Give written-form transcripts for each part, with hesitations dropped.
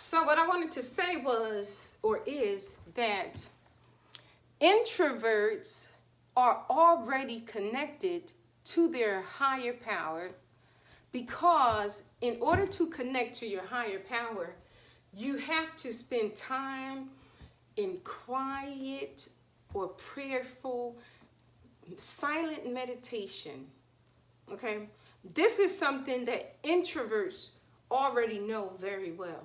So what I wanted to say is that introverts are already connected to their higher power, because in order to connect to your higher power, you have to spend time in quiet or prayerful, silent meditation. Okay? This is something that introverts already know very well.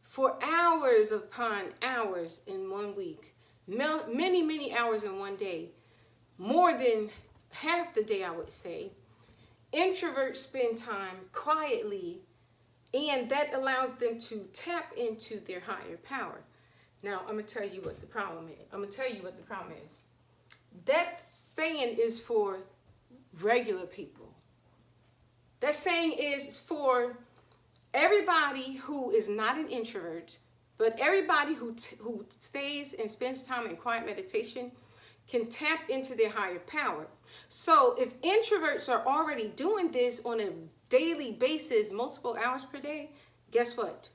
For hours upon hours in 1 week, many, many hours in one day, more than half the day, I would say, introverts spend time quietly, and that allows them to tap into their higher power. Now, I'm going to tell you what the problem is. That saying is for regular people. That saying is for everybody who is not an introvert, but everybody who stays and spends time in quiet meditation can tap into their higher power. So if introverts are already doing this on a daily basis, multiple hours per day, guess what?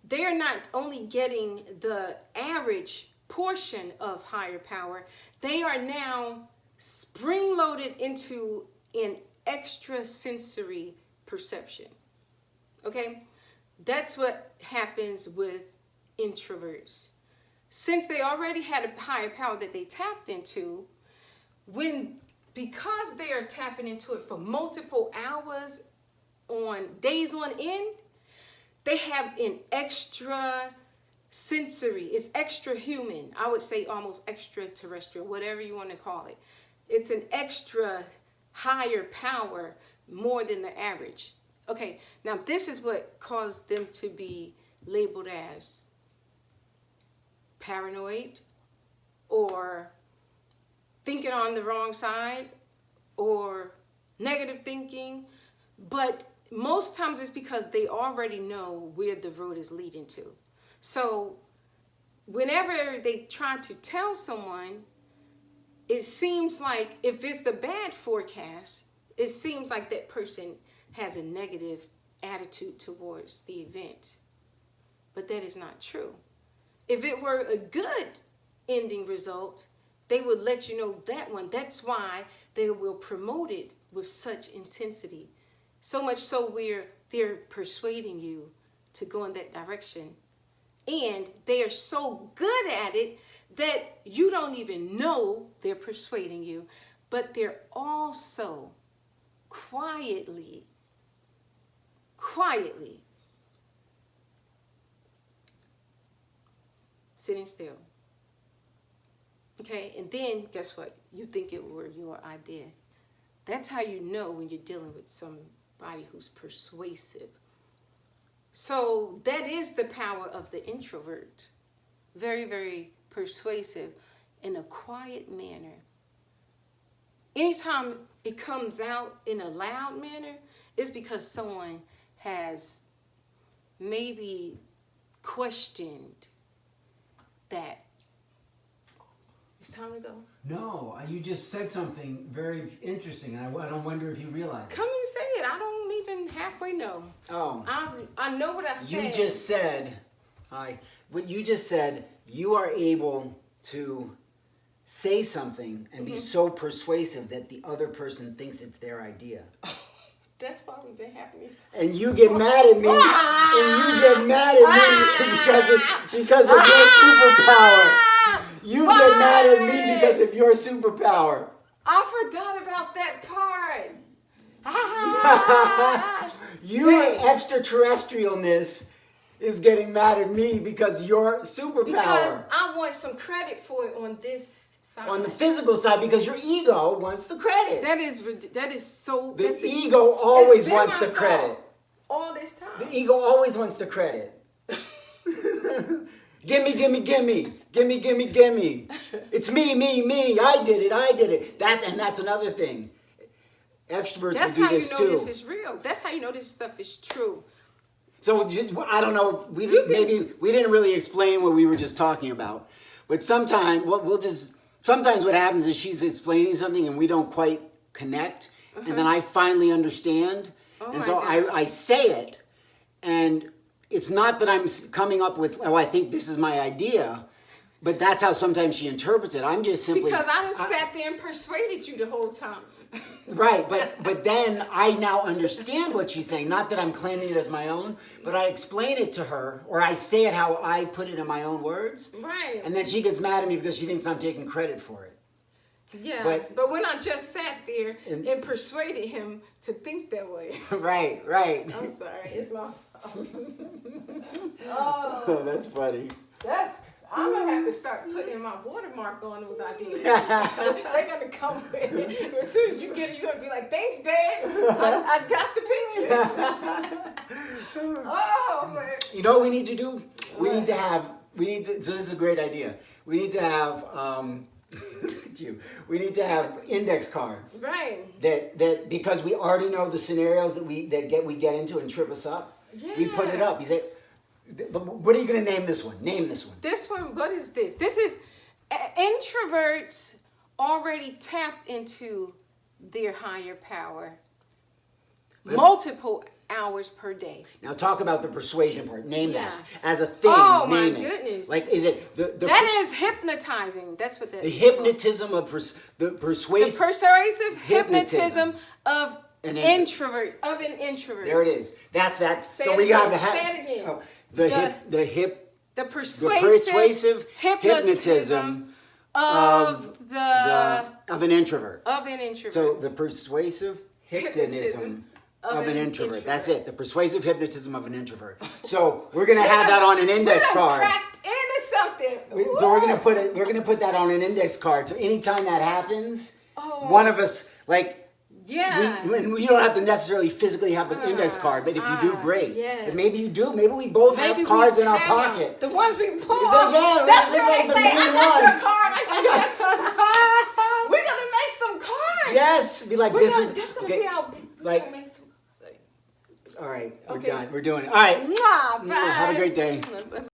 They're not only getting the average portion of higher power, they are now spring-loaded into an extrasensory perception. Okay? That's what happens with introverts. Since they already had a higher power that they tapped into, because they are tapping into it for multiple hours on days on end, they have an extra sensory, it's extra human. I would say almost extraterrestrial, whatever you want to call it. It's an extra higher power more than the average. Okay, now this is what caused them to be labeled as paranoid, or thinking on the wrong side, or negative thinking. But most times it's because they already know where the road is leading to. So whenever they try to tell someone, it seems like if it's a bad forecast, it seems like that person has a negative attitude towards the event. But that is not true. If it were a good ending result, they would let you know that one. That's why they will promote it with such intensity. So much so where they're persuading you to go in that direction. And they are so good at it that you don't even know they're persuading you. But they're also quietly sitting still. Okay, and then guess what? You think it were your idea. That's how you know when you're dealing with somebody who's persuasive. So that is the power of the introvert. Very, very persuasive in a quiet manner. Anytime it comes out in a loud manner, it's because someone has maybe questioned that. It's time to go. No, you just said something very interesting, and I don't wonder if you realize it. Come and say it. I don't even halfway know. Oh. I know what I said. You just said, what you just said, you are able to say something and be so persuasive that the other person thinks it's their idea. That's probably been happening. And you get mad at me, because of your superpower. You get mad at me because of your superpower. I forgot about that part. Your extraterrestrialness is getting mad at me because your superpower. Because I want some credit for it on this side. On the physical side, because your ego wants the credit. That is so. The ego always wants the credit. All this time. The ego always wants the credit. Gimme. It's me. I did it. That's another thing. Extroverts will do this too. That's how you know this is real. That's how you know this stuff is true. So I don't know. We didn't really explain what we were just talking about. But sometimes what happens is she's explaining something and we don't quite connect, and then I finally understand, and so I say it, and it's not that I'm coming up with, oh, I think this is my idea, but that's how sometimes she interprets it. I'm just simply Because I done sat there and persuaded you the whole time. right, but then I now understand what she's saying. Not that I'm claiming it as my own, but I explain it to her, or I say it how I put it in my own words. Right. And then she gets mad at me because she thinks I'm taking credit for it. Yeah, But when I just sat there and persuaded him to think that way. Right. I'm sorry, it's my fault. Oh, that's funny. I'm gonna have to start putting my watermark on those ideas. They're gonna come with it. As soon as you get it, you're gonna be like, "Thanks, Dad. I got the picture." Oh man. You know what we need to do? We need to. So this is a great idea. We need to have. Look at you. We need to have index cards. Right. That because we already know the scenarios that we get into and trip us up. Yeah. We put it up. You say, what are you going to name this one? Name this one. This one. What is this? This is introverts already tapped into their higher power. Multiple hours per day. Now talk about the persuasion part. Name that Yeah. as a thing. Oh, my name it. goodness. Like, is it the That is hypnotizing. That's what that the is. hypnotism of the The persuasive persuasive hypnotism of an introvert. There it is. That's that. Say So it we got again. the Say it again. the The persuasive hypnotism of of an introvert. of an introvert. So the persuasive hypnotism of an introvert. That's it. The persuasive hypnotism of an introvert. So we're gonna have that on an index we done card. cracked into something. So we're gonna put that on an index card. So anytime that happens, Oh. one of us Yeah. we don't have to necessarily physically have the index card, but if you do, great. yes. But maybe you do. Maybe we both Maybe have cards we in our have pocket. The ones we pull. Yeah, That's we where like they the say, main "I got one." your card. I got your card." We're gonna make some cards. Yes, be like This is gonna be our. like- We're gonna make some. All right, we're Okay. done. We're doing it. All right. Mwah, bye. Have a great day.